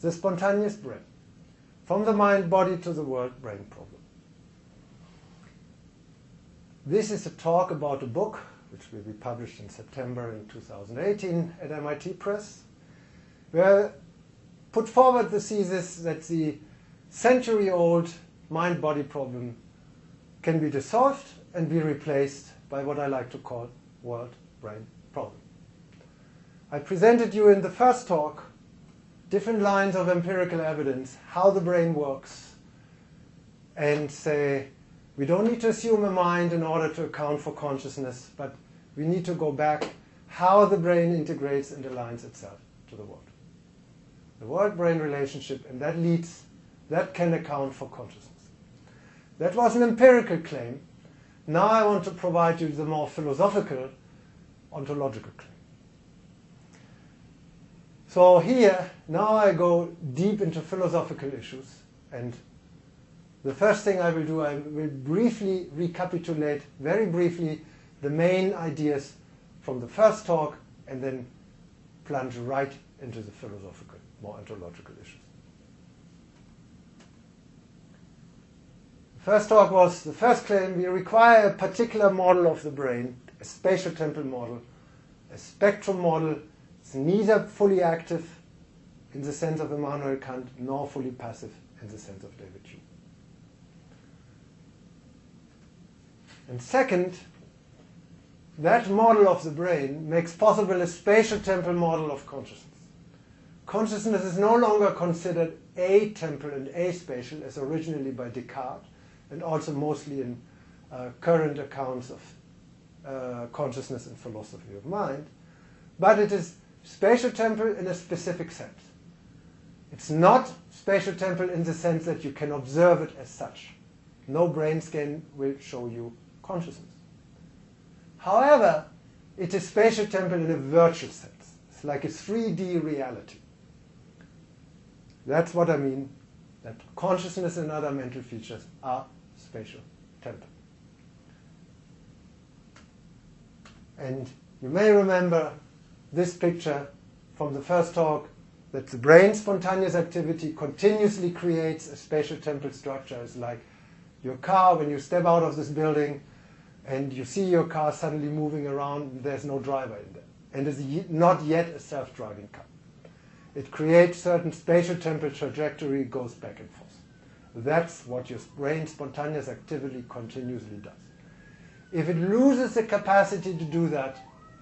the spontaneous brain, from the mind-body to the world-brain problem. This is a talk about a book which will be published in September in 2018 at MIT Press, where I put forward the thesis that the century-old mind-body problem can be dissolved and be replaced by what I like to call world-brain problem. I presented you in the first talk different lines of empirical evidence, how the brain works, and say we don't need to assume a mind in order to account for consciousness, but we need to go back how the brain integrates and aligns itself to the world. The world-brain relationship, and that can account for consciousness. That was an empirical claim. Now I want to provide you the more philosophical, ontological claim. So here, now I go deep into philosophical issues, and the first thing I will do, I will briefly recapitulate, very briefly, the main ideas from the first talk, and then plunge right into the philosophical, more ontological issues. The first talk was the first claim: we require a particular model of the brain, a spatial temporal model, a spectrum model. It's neither fully active in the sense of Immanuel Kant, nor fully passive in the sense of David Hume. And second, that model of the brain makes possible a spatial temporal model of consciousness. Consciousness is no longer considered atemporal and aspatial, as originally by Descartes, and also mostly in current accounts of consciousness and philosophy of mind, but it is spatial temporal in a specific sense. It's not spatial temporal in the sense that you can observe it as such. No brain scan will show you consciousness. However, it is spatial temporal in a virtual sense. It's like a 3D reality. That's what I mean, that consciousness and other mental features are spatial temporal. And you may remember this picture from the first talk, that the brain's spontaneous activity continuously creates a spatial temporal structure. It's like your car, when you step out of this building and you see your car suddenly moving around, and there's no driver in there. And it's not yet a self-driving car. It creates certain spatial temporal trajectory, goes back and forth. That's what your brain's spontaneous activity continuously does. If it loses the capacity to do that,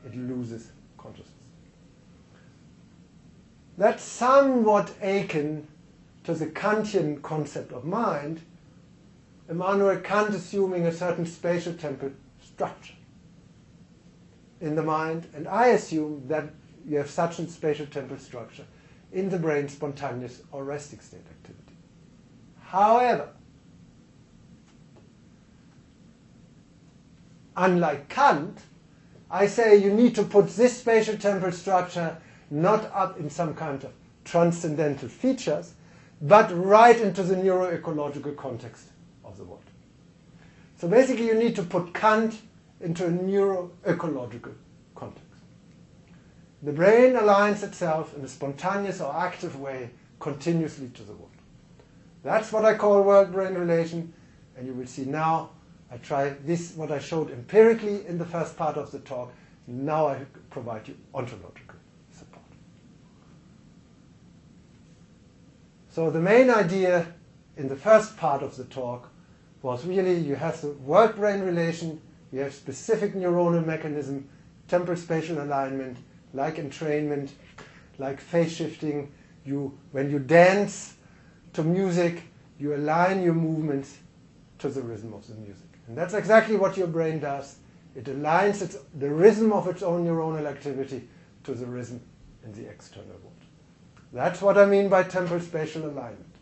it loses consciousness. That's somewhat akin to the Kantian concept of mind, Immanuel Kant assuming a certain spatial temporal structure in the mind, and I assume that you have such a spatial temporal structure in the brain's spontaneous or resting state activity. However, unlike Kant, I say you need to put this spatial temporal structure not up in some kind of transcendental features, but right into the neuroecological context of the world. So basically you need to put Kant into a neuroecological context. The brain aligns itself in a spontaneous or active way continuously to the world. That's what I call world-brain relation, and you will see now I try this, what I showed empirically in the first part of the talk. Now I provide you ontological support. So the main idea in the first part of the talk was really you have the world-brain relation, you have specific neuronal mechanism, temporal spatial alignment, like entrainment, like phase shifting. When you dance to music, you align your movements to the rhythm of the music. And that's exactly what your brain does. It aligns the rhythm of its own neuronal activity to the rhythm in the external world. That's what I mean by temporal spatial alignment.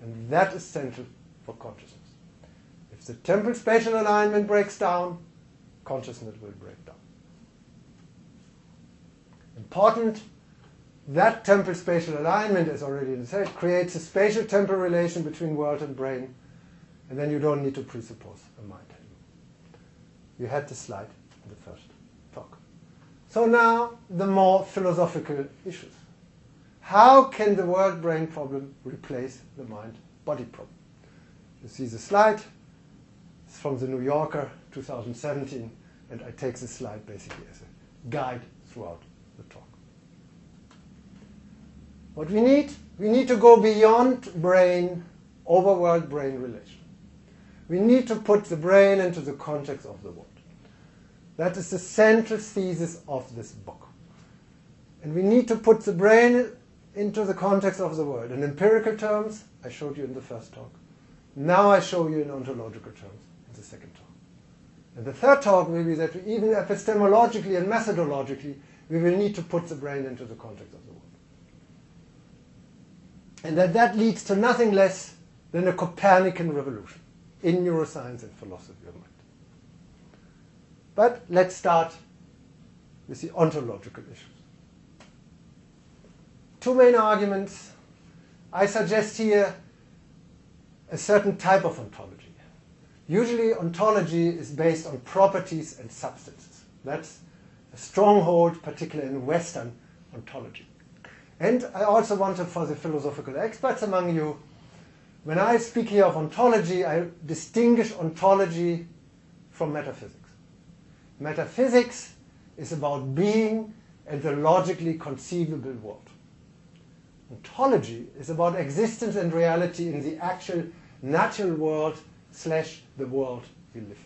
And that is central for consciousness. If the temporal spatial alignment breaks down, consciousness will break down. Important, that temporal spatial alignment, as already said, creates a spatial temporal relation between world and brain, and then you don't need to presuppose a mind anymore. You had the slide in the first talk. So now the more philosophical issues. how can the world-brain problem replace the mind-body problem? You see the slide. It's from the New Yorker, 2017, and I take this slide basically as a guide throughout the talk. What we need to go beyond brain over world-brain relation. We need to put the brain into the context of the world. That is the central thesis of this book. And we need to put the brain into the context of the world. In empirical terms, I showed you in the first talk. Now I show you in ontological terms in the second talk. And the third talk will be that even epistemologically and methodologically, we will need to put the brain into the context of the world. And that leads to nothing less than a Copernican revolution in neuroscience and philosophy of mind. But let's start with the ontological issues. Two main arguments. I suggest here a certain type of ontology. Usually ontology is based on properties and substances. That's a stronghold, particularly in Western ontology. And I also wanted, for the philosophical experts among you, when I speak here of ontology, I distinguish ontology from metaphysics. Metaphysics is about being and the logically conceivable world. Ontology is about existence and reality in the actual natural world / the world we live in.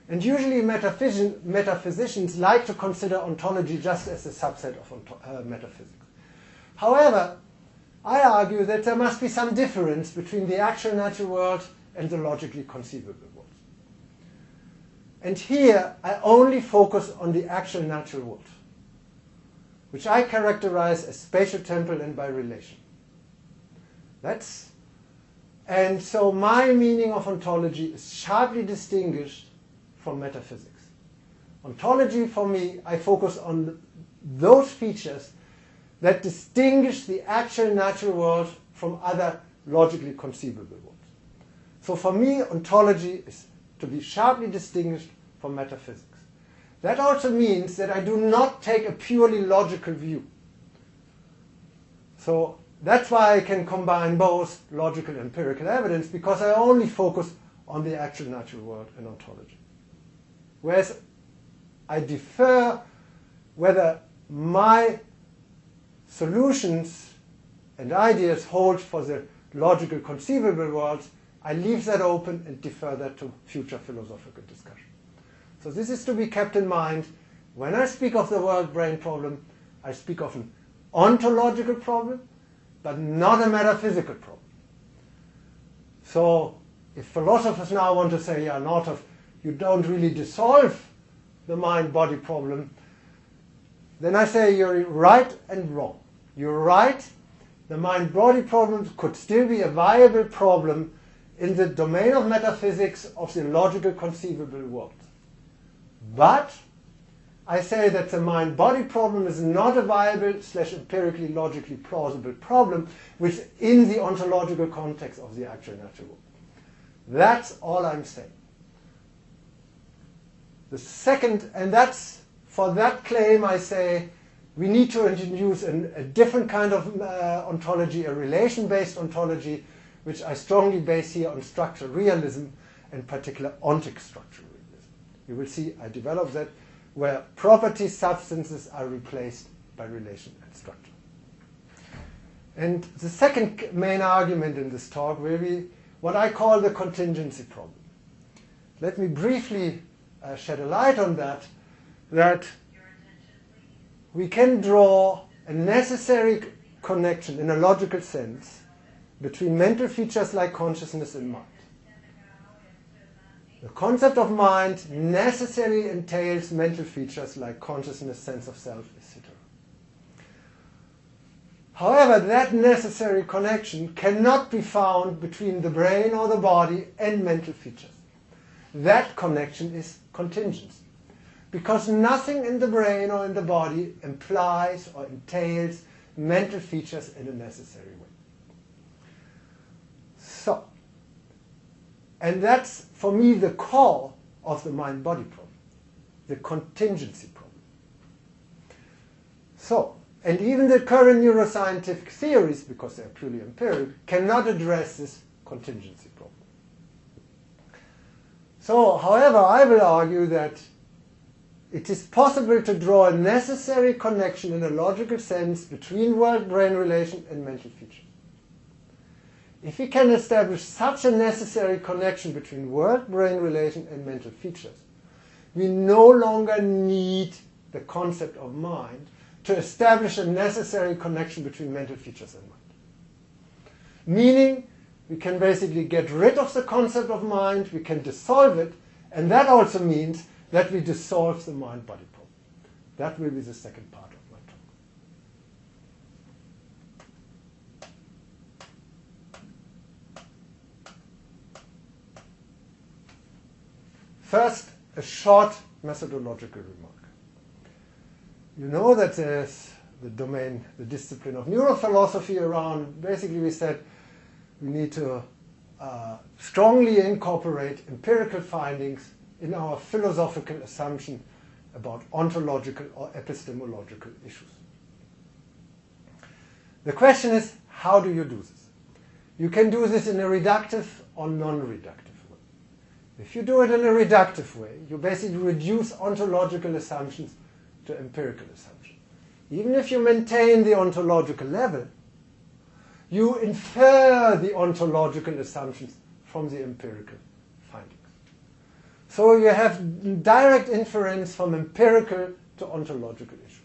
And usually metaphysicians like to consider ontology just as a subset of metaphysics. However, I argue that there must be some difference between the actual natural world and the logically conceivable world. And here I only focus on the actual natural world, which I characterize as spatial, temporal, and by relation. And so my meaning of ontology is sharply distinguished from metaphysics. Ontology, for me, I focus on those features that distinguish the actual natural world from other logically conceivable worlds. So for me, ontology is to be sharply distinguished from metaphysics. That also means that I do not take a purely logical view. So that's why I can combine both logical and empirical evidence, because I only focus on the actual natural world and ontology. Whereas I defer whether my solutions and ideas hold for the logical conceivable worlds, I leave that open and defer that to future philosophical discussion. So this is to be kept in mind. When I speak of the world-brain problem, I speak of an ontological problem, but not a metaphysical problem. So if philosophers now want to say, yeah, Northoff, you don't really dissolve the mind-body problem, then I say you're right and wrong. You're right, the mind-body problem could still be a viable problem in the domain of metaphysics of the logical conceivable world. But I say that the mind-body problem is not a viable / empirically logically plausible problem within the ontological context of the actual natural world. That's all I'm saying. The second, and that's for that claim I say we need to introduce a different kind of ontology, a relation-based ontology, which I strongly base here on structural realism, in particular ontic structural realism. You will see I develop that, where property substances are replaced by relation and structure. And the second main argument in this talk will be what I call the contingency problem. Let me briefly shed a light on that we can draw a necessary connection in a logical sense between mental features like consciousness and mind. The concept of mind necessarily entails mental features like consciousness, sense of self, etc. However, that necessary connection cannot be found between the brain or the body and mental features. That connection is contingency, because nothing in the brain or in the body implies or entails mental features in a necessary way. So, and that's, for me, the core of the mind-body problem, the contingency problem. So, And even the current neuroscientific theories, because they're purely empirical, cannot address this contingency problem. So, however, I will argue that it is possible to draw a necessary connection in a logical sense between world-brain relation and mental features. If we can establish such a necessary connection between world-brain relation and mental features, we no longer need the concept of mind to establish a necessary connection between mental features and mind. Meaning, we can basically get rid of the concept of mind, we can dissolve it, and that also means that we dissolve the mind-body problem. That will be the second part of my talk. First, a short methodological remark. You know that there's the domain, the discipline of neurophilosophy around. Basically, we said we need to strongly incorporate empirical findings in our philosophical assumption about ontological or epistemological issues. The question is, how do you do this? You can do this in a reductive or non-reductive way. If you do it in a reductive way, you basically reduce ontological assumptions to empirical assumptions. Even if you maintain the ontological level, you infer the ontological assumptions from the empirical findings. So you have direct inference from empirical to ontological issue.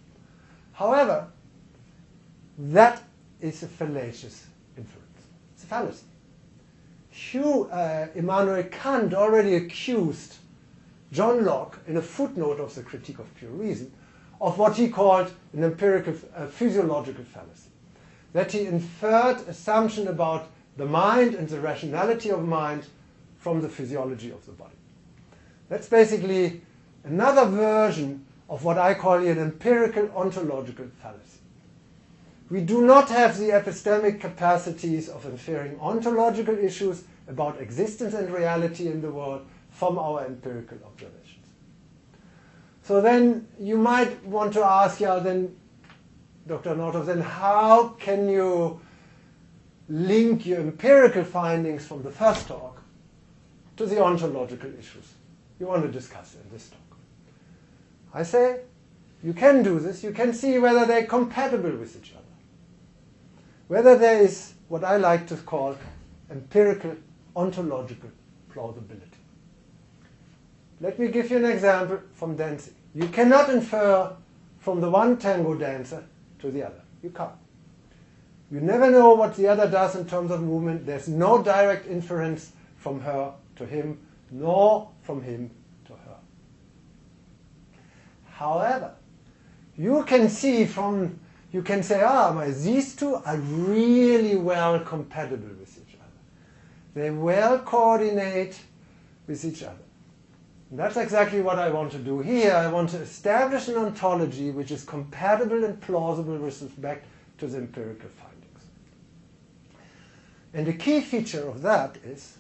However, that is a fallacious inference. It's a fallacy. Immanuel Kant already accused John Locke in a footnote of the Critique of Pure Reason of what he called an empirical physiological fallacy. That he inferred assumption about the mind and the rationality of mind from the physiology of the body. That's basically another version of what I call an empirical ontological fallacy. We do not have the epistemic capacities of inferring ontological issues about existence and reality in the world from our empirical observations. So then you might want to ask, then Dr. Northoff, then how can you link your empirical findings from the first talk to the ontological issues you want to discuss in this talk? I say, you can do this. You can see whether they're compatible with each other. Whether there is what I like to call empirical ontological plausibility. Let me give you an example from dancing. You cannot infer from the one tango dancer to the other. You can't. You never know what the other does in terms of movement. There's no direct inference from her to him, nor from him to her. However, you can see you can say, these two are really well compatible with each other. They well coordinate with each other. And that's exactly what I want to do here. I want to establish an ontology which is compatible and plausible with respect to the empirical findings. And the key feature of that is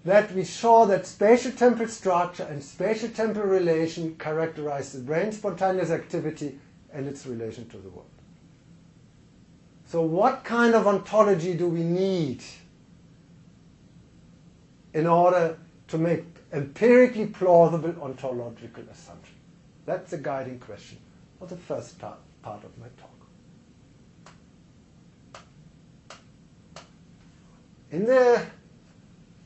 that we saw that spatial temporal structure and spatial temporal relation characterize the brain's spontaneous activity and its relation to the world. So what kind of ontology do we need in order to make empirically plausible ontological assumption? That's the guiding question of the first part of my talk.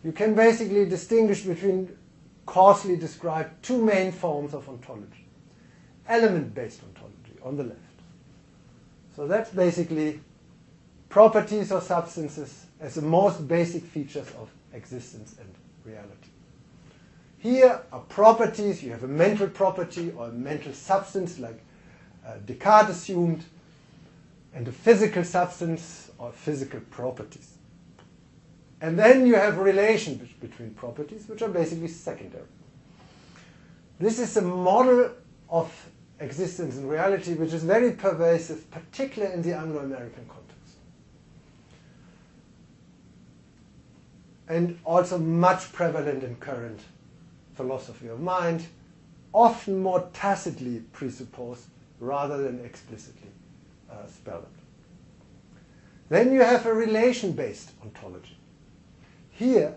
You can basically distinguish between coarsely described two main forms of ontology. Element-based ontology on the left. So that's basically properties or substances as the most basic features of existence and reality. Here are properties. You have a mental property or a mental substance like Descartes assumed, and a physical substance or physical properties. And then you have relations between properties which are basically secondary. This is a model of existence and reality which is very pervasive, particularly in the Anglo-American context. And also much prevalent in current philosophy of mind, often more tacitly presupposed rather than explicitly spell it. Then you have a relation-based ontology. Here,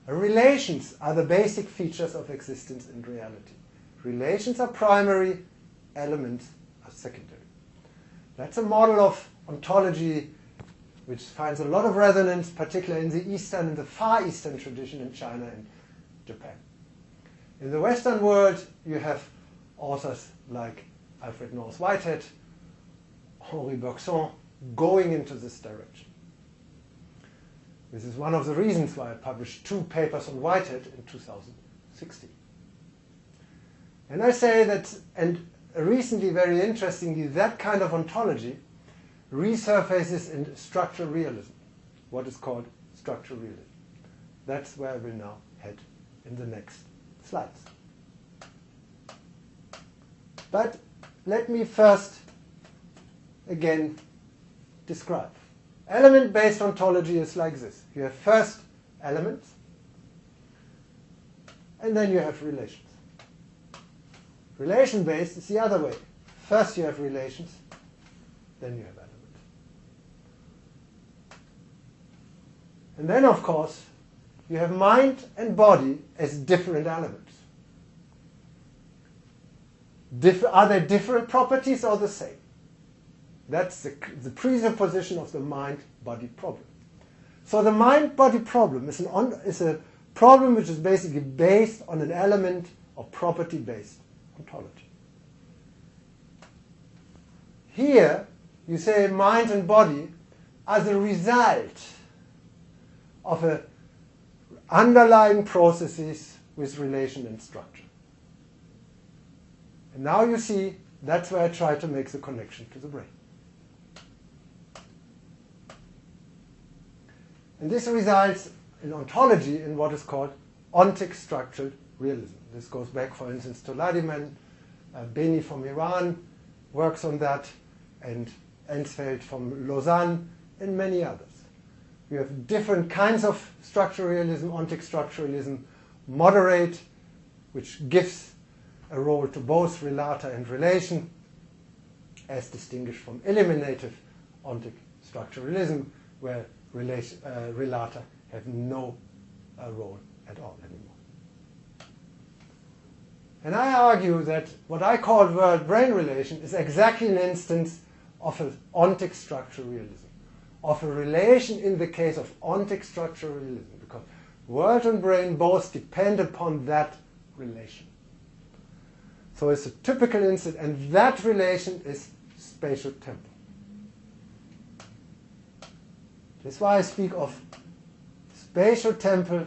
relations are the basic features of existence in reality. Relations are primary, elements are secondary. That's a model of ontology which finds a lot of resonance, particularly in the Eastern and the Far Eastern tradition in China and Japan. In the Western world, you have authors like Alfred North Whitehead, Henri Bergson, going into this direction. This is one of the reasons why I published 2 papers on Whitehead in 2016. And I say that, and recently, very interestingly, that kind of ontology resurfaces in structural realism, what is called structural realism. That's where I will now head in the next slides. But let me first, again, describe. Element-based ontology is like this. You have first elements, and then you have relations. Relation-based is the other way. First you have relations, then you have elements. And then, of course, you have mind and body as different elements. Are they different properties or the same? That's the presupposition of the mind-body problem. So the mind-body problem is a problem which is basically based on an element or property-based ontology. Here, you say mind and body are the result of underlying processes with relation and structure. And now you see, that's where I try to make the connection to the brain. And this results in ontology in what is called ontic structural realism. This goes back, for instance, to Ladiman. Beni from Iran works on that, and Ensfeld from Lausanne, and many others. We have different kinds of structural realism, ontic structuralism, moderate, which gives a role to both relata and relation, as distinguished from eliminative ontic structuralism, where relata have no role at all anymore. And I argue that what I call world-brain relation is exactly an instance of an ontic structural realism, of a relation in the case of ontic structural realism, because world and brain both depend upon that relation. So it's a typical instance, and that relation is spatial temporal. That's why I speak of spatial temporal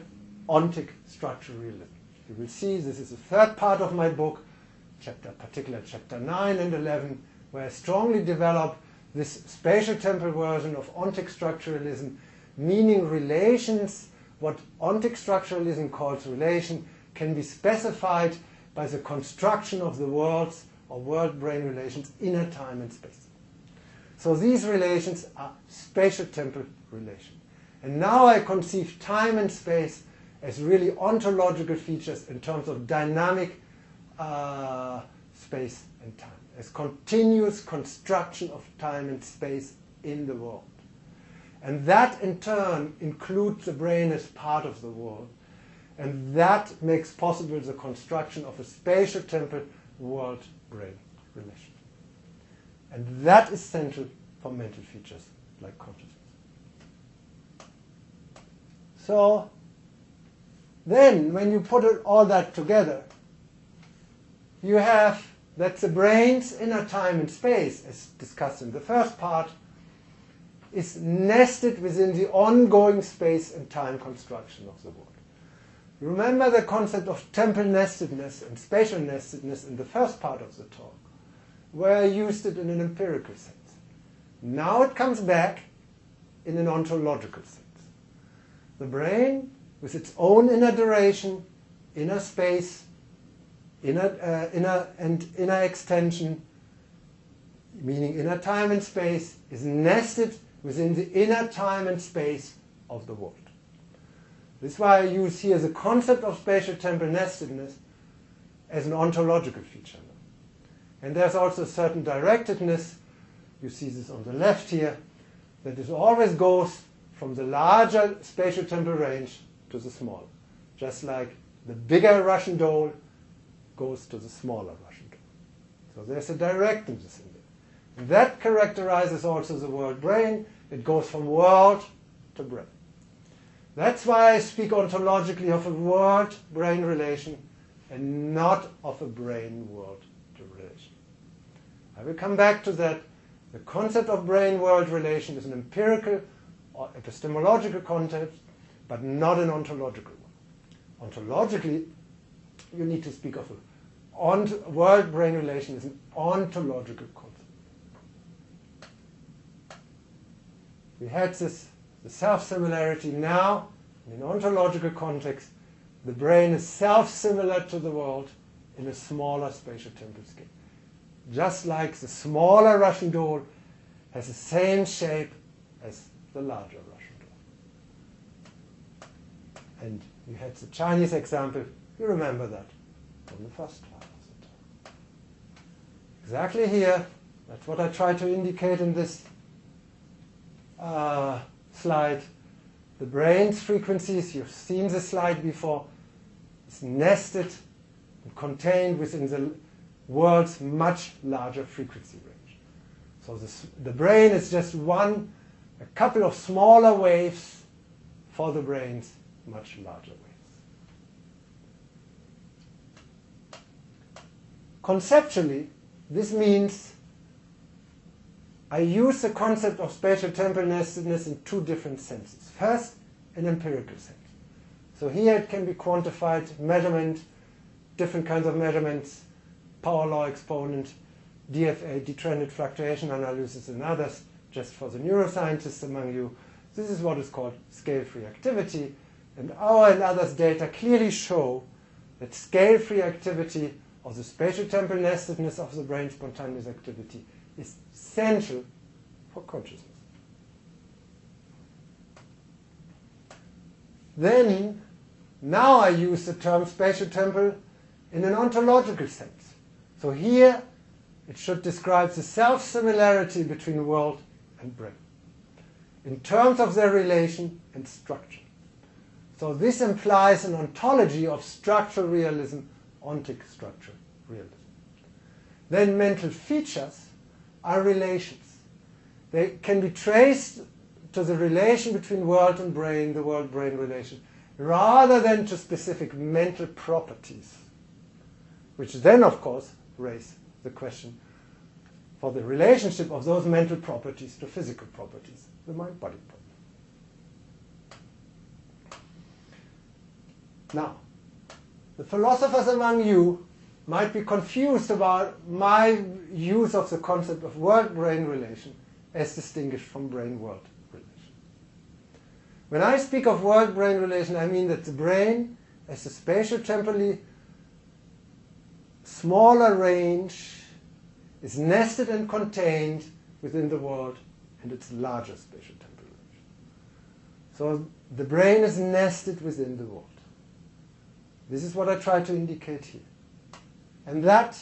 ontic structural realism. You will see this is the third part of my book, particularly chapter 9 and 11, where I strongly develop this spatial temporal version of ontic structuralism, meaning relations. What ontic structuralism calls relation can be specified by the construction of the worlds or world-brain relations in a time and space. So these relations are spatial temporal relations. And now I conceive time and space as really ontological features in terms of dynamic space and time, as continuous construction of time and space in the world. And that in turn includes the brain as part of the world. And that makes possible the construction of a spatial temporal world-brain relation. And that is central for mental features like consciousness. So then, when you put all that together, you have that the brain's inner time and space, as discussed in the first part, is nested within the ongoing space and time construction of the world. Remember the concept of temporal nestedness and spatial nestedness in the first part of the talk, where I used it in an empirical sense. Now it comes back in an ontological sense. The brain, with its own inner duration, inner space, inner extension, meaning inner time and space, is nested within the inner time and space of the world. This is why I use here the concept of spatial temporal nestedness as an ontological feature. And there's also a certain directedness you see this on the left here, that it always goes from the larger spatial-temporal range to the smaller. Just like the bigger Russian doll goes to the smaller Russian doll. So there's a directness in there. And that characterizes also the word brain. It goes from world to brain. That's why I speak ontologically of a world-brain relation and not of a brain-world relation. I will come back to that. The concept of brain-world relation is an empirical or epistemological concept, but not an ontological one. Ontologically, you need to speak of a world-brain relation is an ontological concept. We had the self-similarity. Now, in an ontological context, the brain is self-similar to the world in a smaller spatial-temporal scale. Just like the smaller Russian doll has the same shape as the larger Russian doll. And you had the Chinese example. You remember that from the first class. Exactly here, that's what I tried to indicate in this slide. The brain's frequencies, you've seen the slide before, is nested and contained within the world's much larger frequency range. So the brain is just a couple of smaller waves for the brain's much larger waves. Conceptually, this means I use the concept of spatial-temporal nestedness in two different senses. First, an empirical sense. So here it can be quantified, measurement, different kinds of measurements, power law exponent, DFA, detrended fluctuation analysis, and others, just for the neuroscientists among you. This is what is called scale-free activity. And our and others' data clearly show that scale-free activity, or the spatial-temporal nestedness of the brain spontaneous activity, is essential for consciousness. Then, now I use the term spatial-temporal in an ontological sense. So here, it should describe the self-similarity between world and brain in terms of their relation and structure. So this implies an ontology of structural realism, ontic structural realism. Then mental features are relations. They can be traced to the relation between world and brain, the world-brain relation, rather than to specific mental properties, which then, of course, raise the question for the relationship of those mental properties to physical properties, the mind-body problem. Now, the philosophers among you might be confused about my use of the concept of world-brain relation as distinguished from brain-world relation. When I speak of world-brain relation, I mean that the brain, as a spatial-temporally smaller range, is nested and contained within the world and its larger spatial-temporal range. So the brain is nested within the world. This is what I try to indicate here. And that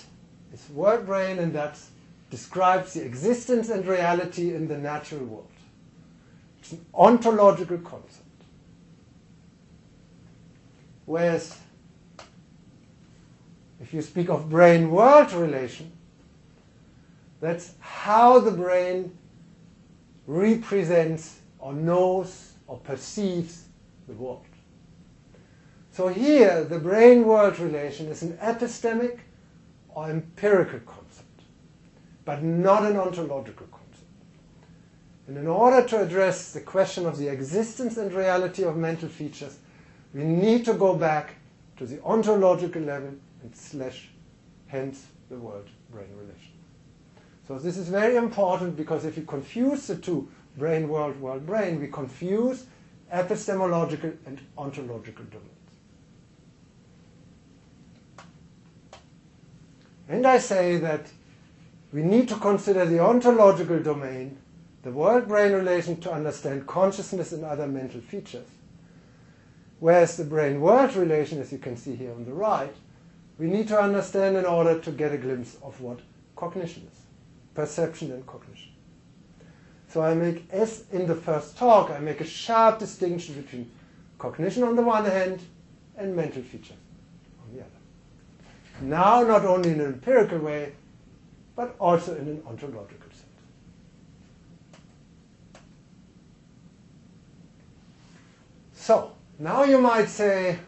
is world-brain, and that describes the existence and reality in the natural world. It's an ontological concept. Whereas, if you speak of brain-world relation, that's how the brain represents or knows or perceives the world. So here, the brain-world relation is an epistemic or empirical concept, but not an ontological concept. And in order to address the question of the existence and reality of mental features, we need to go back to the ontological level and hence the world-brain relation. So this is very important, because if you confuse the two, brain-world, world-brain, we confuse epistemological and ontological domains. And I say that we need to consider the ontological domain, the world-brain relation, to understand consciousness and other mental features. Whereas the brain-world relation, as you can see here on the right, we need to understand in order to get a glimpse of what cognition is, perception and cognition. So I make, as in the first talk, I make a sharp distinction between cognition on the one hand and mental features on the other. Now, not only in an empirical way, but also in an ontological sense. So, now you might say,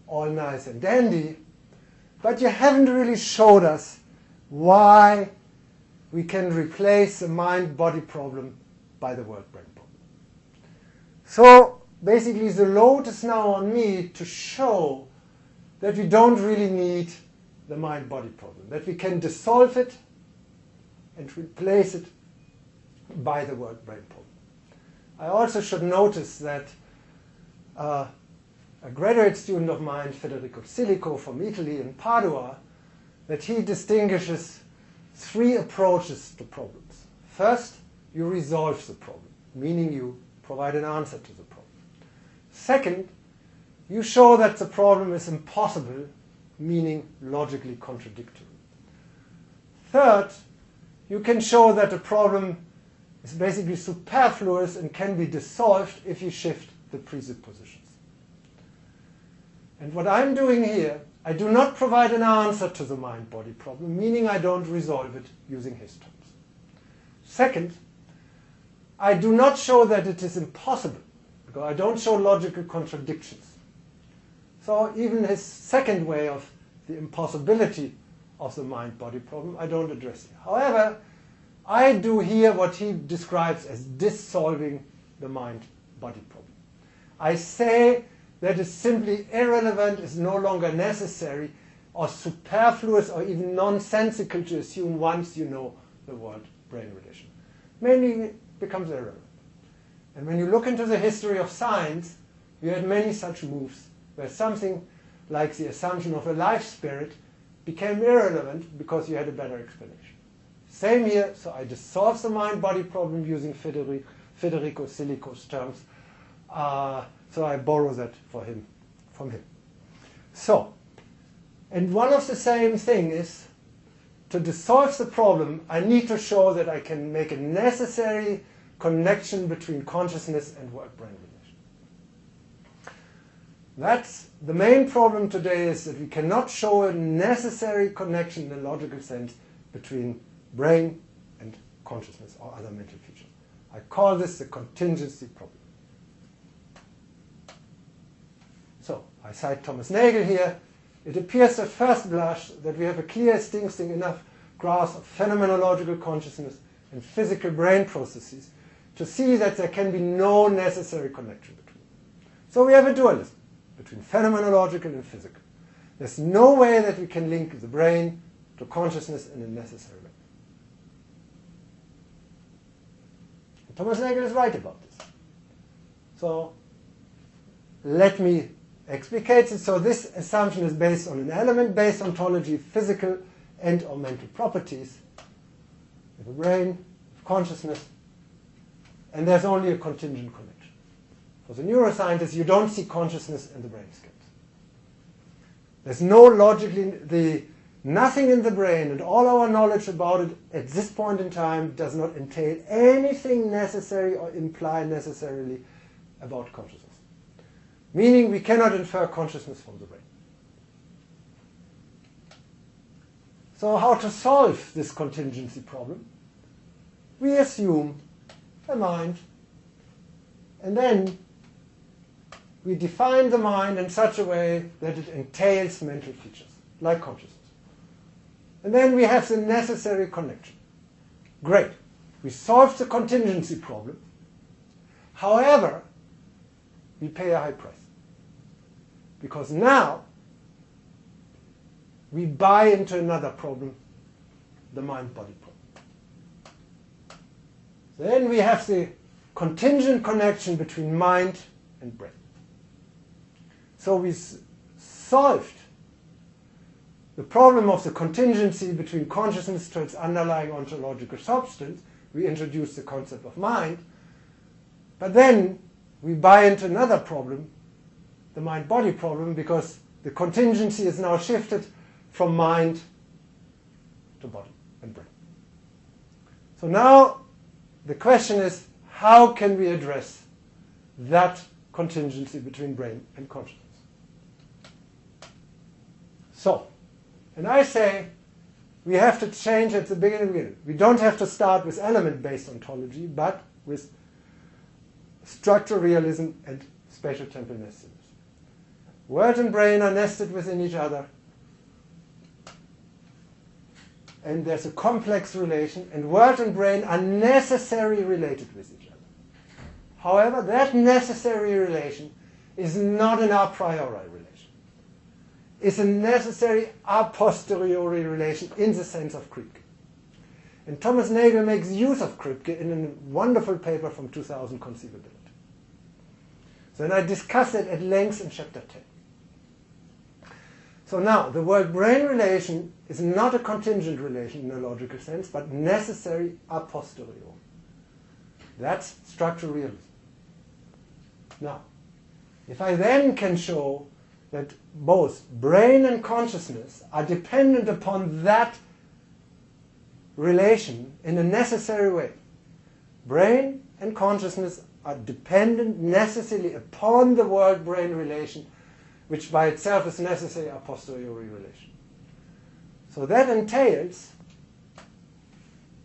all nice and dandy, but you haven't really showed us why we can replace the mind-body problem by the world-brain problem. So, basically the load is now on me to show that we don't really need the mind-body problem, that we can dissolve it and replace it by the world-brain problem. I also should notice that a graduate student of mine, Federico Silico from Italy in Padua, that he distinguishes three approaches to problems. First, you resolve the problem, meaning you provide an answer to the problem. Second, you show that the problem is impossible, meaning logically contradictory. Third, you can show that the problem is basically superfluous and can be dissolved if you shift the presuppositions. And what I'm doing here, I do not provide an answer to the mind-body problem, meaning I don't resolve it using his terms. Second, I do not show that it is impossible, because I don't show logical contradictions. So even his second way of the impossibility of the mind-body problem, I don't address here. However, I do here what he describes as dissolving the mind-body problem. I say that is simply irrelevant, is no longer necessary, or superfluous, or even nonsensical to assume once you know the world-brain relation. Mainly it becomes irrelevant. And when you look into the history of science, you had many such moves where something like the assumption of a life spirit became irrelevant because you had a better explanation. Same here, so I dissolve the mind-body problem using Federico Silico's terms. So I borrow that from him. So, and one of the same thing is, to dissolve the problem, I need to show that I can make a necessary connection between consciousness and world-brain relation. That's the main problem today, is that we cannot show a necessary connection in a logical sense between brain and consciousness or other mental features. I call this the contingency problem. So, I cite Thomas Nagel here. It appears at first blush that we have a clear, distincting enough grasp of phenomenological consciousness and physical brain processes to see that there can be no necessary connection between them. So we have a dualism between phenomenological and physical. There's no way that we can link the brain to consciousness in a necessary way. And Thomas Nagel is right about this. So let me explicate it. So this assumption is based on an element-based ontology, physical and or mental properties of the brain, of consciousness, and there's only a contingent connection. For the neuroscientists, you don't see consciousness in the brain scans. There's no logically, nothing in the brain, and all our knowledge about it at this point in time does not entail anything necessary or imply necessarily about consciousness. Meaning we cannot infer consciousness from the brain. So how to solve this contingency problem? We assume a mind, and then we define the mind in such a way that it entails mental features, like consciousness. And then we have the necessary connection. Great. We solved the contingency problem. However, we pay a high price. Because now we buy into another problem, the mind-body problem. Then we have the contingent connection between mind and brain. So we solved the problem of the contingency between consciousness to its underlying ontological substance. We introduced the concept of mind. But then we buy into another problem, the mind-body problem, because the contingency is now shifted from mind to body and brain. So now the question is, how can we address that contingency between brain and consciousness? So, and I say we have to change at the beginning. We don't have to start with element-based ontology, but with structural realism and spatial temporal nestedness. World and brain are nested within each other, and there's a complex relation, and world and brain are necessarily related with each other. However, that necessary relation is not an a priori relation. It's a necessary a posteriori relation in the sense of Kripke. And Thomas Nagel makes use of Kripke in a wonderful paper from 2000, Conceivability. So, and I discussed it at length in chapter 10. So now, the world-brain relation is not a contingent relation in a logical sense, but necessary a posteriori. That's structural realism. Now, if I then can show that both brain and consciousness are dependent upon that relation in a necessary way, brain and consciousness are dependent necessarily upon the world-brain relation, which by itself is necessary a posteriori relation. So that entails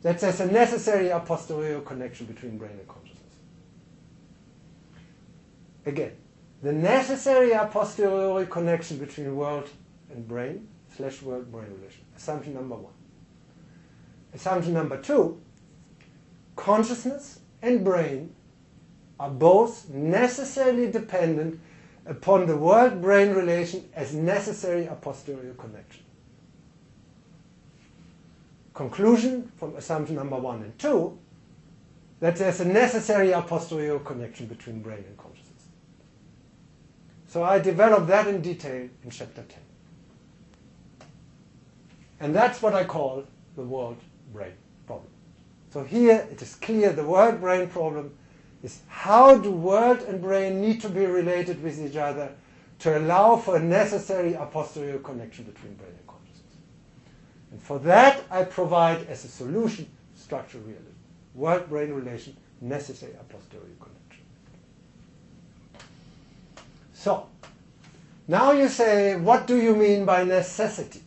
that there's a necessary a posteriori connection between brain and consciousness. Again, the necessary a posteriori connection between world and brain / world-brain relation. Assumption number one. Assumption number two, consciousness and brain are both necessarily dependent upon the world-brain relation as necessary a posteriori connection. Conclusion from assumption number 1 and 2, that there's a necessary a posteriori connection between brain and consciousness. So I developed that in detail in chapter 10. And that's what I call the world-brain problem. So here it is clear the world-brain problem is how do world and brain need to be related with each other to allow for a necessary a posteriori connection between brain and consciousness. And for that I provide as a solution structural realism. World-brain relation, necessary a posteriori connection. So, now you say, what do you mean by necessity?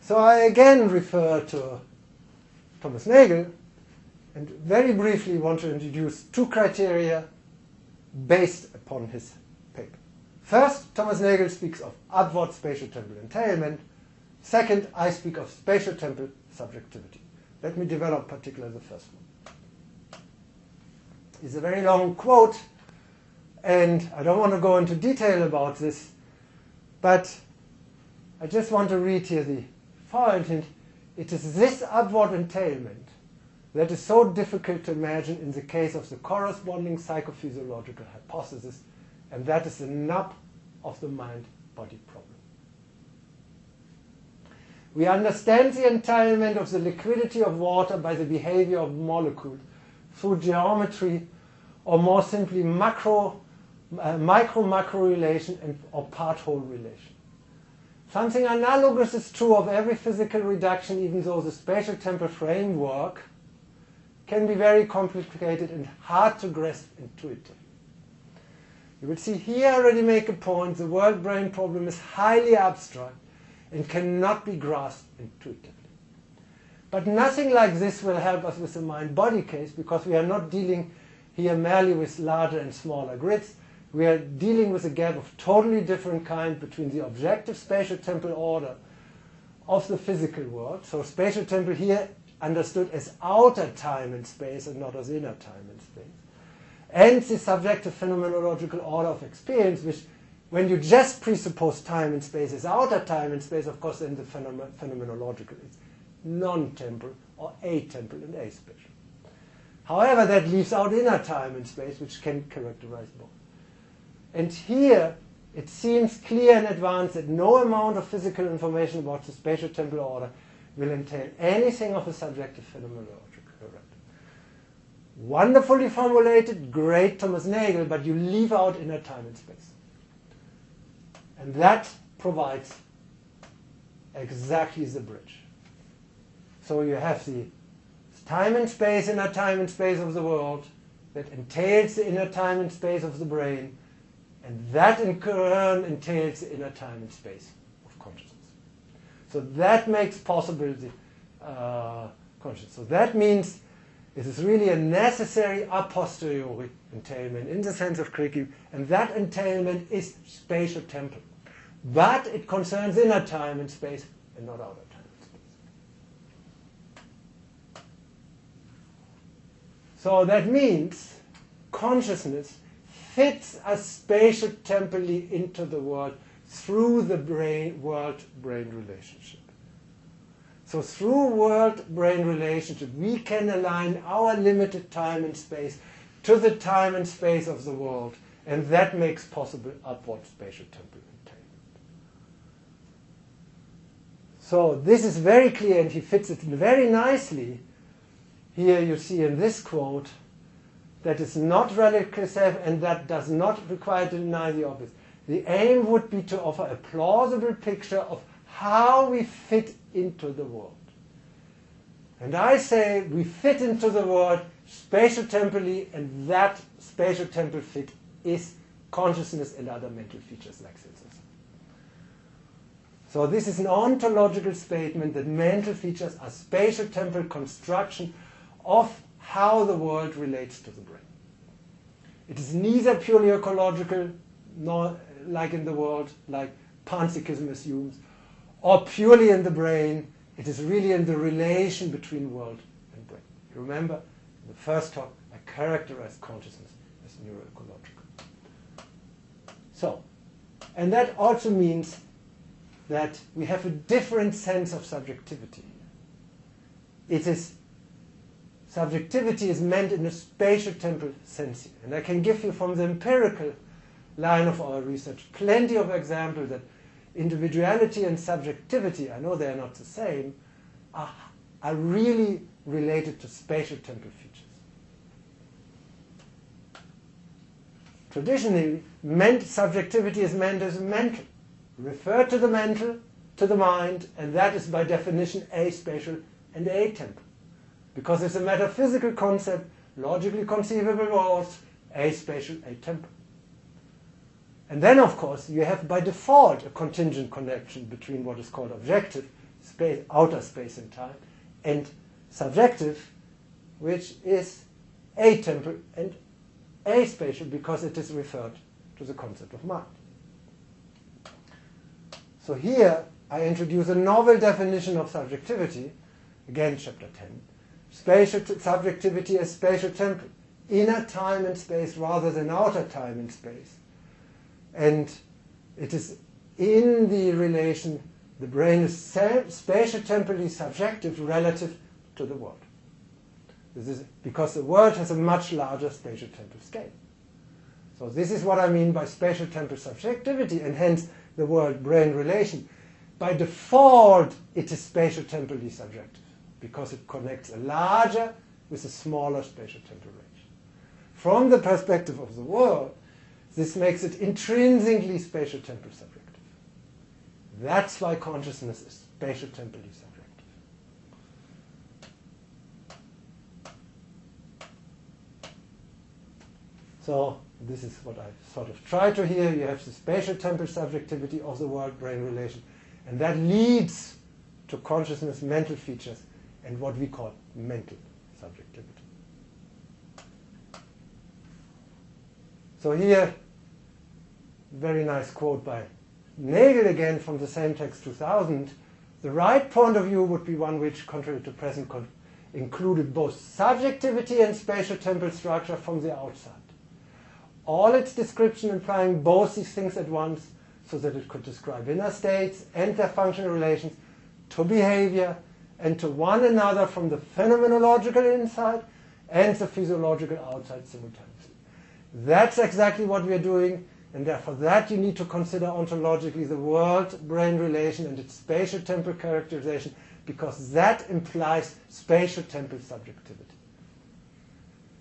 So I again refer to Thomas Nagel, and very briefly want to introduce two criteria based upon his paper. First, Thomas Nagel speaks of upward spatial temporal entailment. Second, I speak of spatial temporal subjectivity. Let me develop particularly the first one. It's a very long quote, and I don't want to go into detail about this, but I just want to read here the following. It is this upward entailment that is so difficult to imagine in the case of the corresponding psychophysiological hypothesis, and that is the nub of the mind-body problem. We understand the entailment of the liquidity of water by the behavior of molecules through geometry, or more simply micro-macro relation or part-whole relation. Something analogous is true of every physical reduction, even though the spatial temporal framework can be very complicated and hard to grasp intuitively. You will see here I already make a point. The world-brain problem is highly abstract and cannot be grasped intuitively. But nothing like this will help us with the mind-body case, because we are not dealing here merely with larger and smaller grids. We are dealing with a gap of totally different kind between the objective spatial temporal order of the physical world. So spatial temporal here understood as outer time and space and not as inner time and space. And the subjective phenomenological order of experience, which when you just presuppose time and space as outer time and space, of course then the phenomenological is non-temporal or atemporal and aspatial. However, that leaves out inner time and space, which can characterize both. And here it seems clear in advance that no amount of physical information about the spatial temporal order will entail anything of a subjective phenomenological character. Wonderfully formulated, great Thomas Nagel, but you leave out inner time and space. And that provides exactly the bridge. So you have the time and space, inner time and space of the world, that entails the inner time and space of the brain, and that in turn entails the inner time and space of consciousness. So that makes possible the consciousness. So that means it is really a necessary a posteriori entailment in the sense of Crick, and that entailment is spatial temporal. But it concerns inner time and space and not outer time and space. So that means consciousness fits us spatial temporally into the world through the world-brain relationship. So through world-brain relationship, we can align our limited time and space to the time and space of the world, and that makes possible upward spatial temporal entailment. So this is very clear, and he fits it very nicely. Here you see in this quote that is not recursive and that does not require to deny the obvious. The aim would be to offer a plausible picture of how we fit into the world. And I say we fit into the world spatial temporally, and that spatial temporal fit is consciousness and other mental features like synthesis. So this is an ontological statement that mental features are spatial temporal construction of how the world relates to the brain. It is neither purely ecological, nor like in the world, like panpsychism assumes, or purely in the brain. It is really in the relation between world and brain. You remember, in the first talk, I characterized consciousness as neuroecological. So, and that also means that we have a different sense of subjectivity. It is subjectivity is meant in a spatial temporal sense here. And I can give you from the empirical line of our research plenty of examples that individuality and subjectivity, I know they are not the same, are really related to spatial temporal features. Traditionally, subjectivity is meant as mental. Refer to the mental, to the mind, and that is by definition aspatial and atemporal. Because it's a metaphysical concept, logically conceivable both aspatial, atemporal. And then, of course, you have by default a contingent connection between what is called objective, space, outer space and time, and subjective, which is atemporal and aspatial because it is referred to the concept of mind. So here I introduce a novel definition of subjectivity, again chapter 10. Spatial subjectivity as spatial temporal, inner time and space rather than outer time and space. And it is in the relation, the brain is spatial temporally subjective relative to the world. This is because the world has a much larger spatial temporal scale. So this is what I mean by spatial temporal subjectivity, and hence the world-brain relation. By default, it is spatial temporally subjective because it connects a larger with a smaller spatial temporal range. From the perspective of the world, this makes it intrinsically spatial temporal subjective. That's why consciousness is spatial temporally subjective. So this is what I sort of try to hear. You have the spatial temporal subjectivity of the world-brain relation, and that leads to consciousness mental features and what we call mental subjectivity. So here, very nice quote by Nagel again from the same text 2000. The right point of view would be one which, contrary to present, included both subjectivity and spatial temporal structure from the outside. All its description implying both these things at once, so that it could describe inner states and their functional relations to behavior and to one another from the phenomenological inside and the physiological outside simultaneously. That's exactly what we are doing, and therefore that you need to consider ontologically the world-brain relation and its spatial temporal characterization, because that implies spatial temporal subjectivity.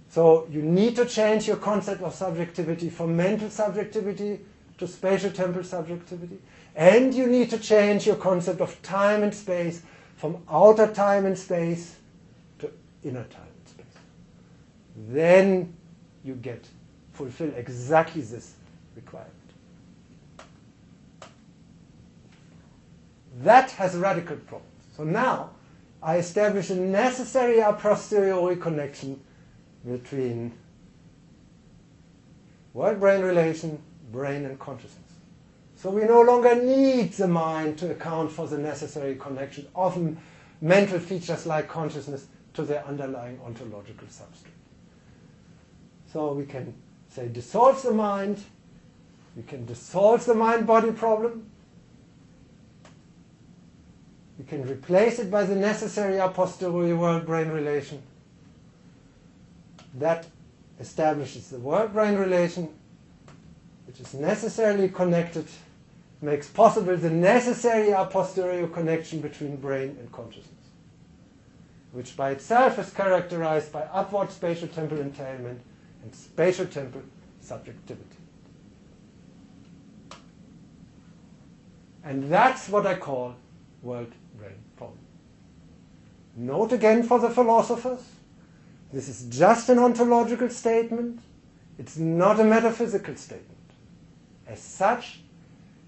So you need to change your concept of subjectivity from mental subjectivity to spatial temporal subjectivity, and you need to change your concept of time and space from outer time and space to inner time and space. Then you fulfill exactly this requirement. That has radical problems. So now I establish a necessary a posteriori connection between world-brain relation, brain and consciousness. So we no longer need the mind to account for the necessary connection of mental features like consciousness to their underlying ontological substrate. So we can say dissolve the mind, we can dissolve the mind-body problem, we can replace it by the necessary a posteriori world-brain relation. That establishes the world-brain relation, which is necessarily connected, makes possible the necessary a posteriori connection between brain and consciousness, which by itself is characterized by upward spatial temporal entailment and spatial temporal subjectivity. And that's what I call world-brain problem. Note again for the philosophers, this is just an ontological statement. It's not a metaphysical statement. As such,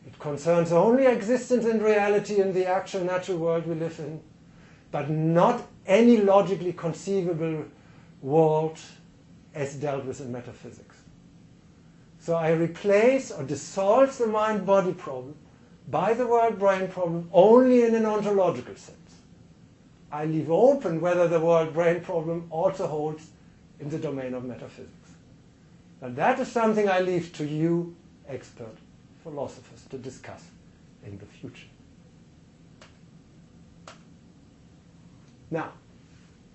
it concerns only existence and reality in the actual natural world we live in, but not any logically conceivable world as dealt with in metaphysics. So I replace or dissolve the mind-body problem by the world-brain problem only in an ontological sense. I leave open whether the world-brain problem also holds in the domain of metaphysics. And that is something I leave to you, expert philosophers, to discuss in the future. Now,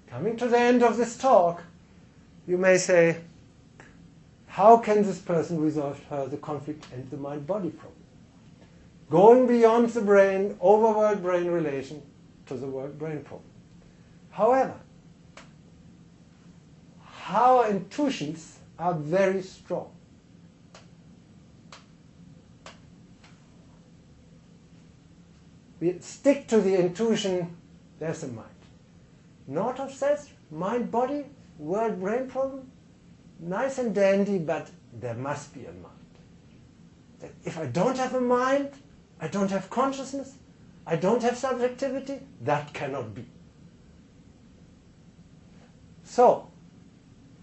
coming to the end of this talk, you may say, how can this person resolve the conflict and the mind-body problem? Going beyond the brain, over world-brain relation to the world-brain problem. However, our intuitions are very strong. We stick to the intuition, there's a mind. Northoff says, mind-body, world-brain problem, nice and dandy, but there must be a mind. If I don't have a mind, I don't have consciousness, I don't have subjectivity, that cannot be. So,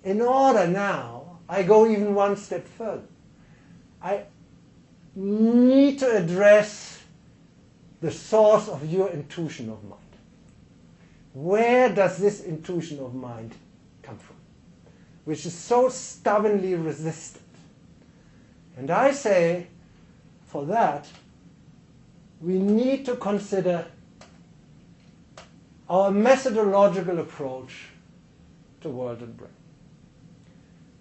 in order now, I go even one step further. I need to address the source of your intuition of mind. Where does this intuition of mind come from? Which is so stubbornly resistant. And I say, for that, we need to consider our methodological approach to world and brain.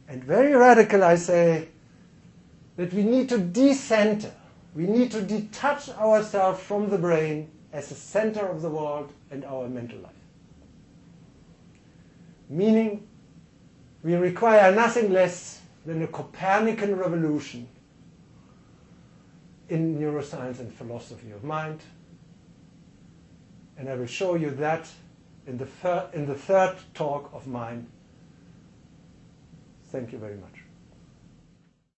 And very radical, I say that we need to decenter, we need to detach ourselves from the brain as the center of the world and our mental life. Meaning, we require nothing less than a Copernican revolution in neuroscience and philosophy of mind. And I will show you that in the third talk of mine. Thank you very much.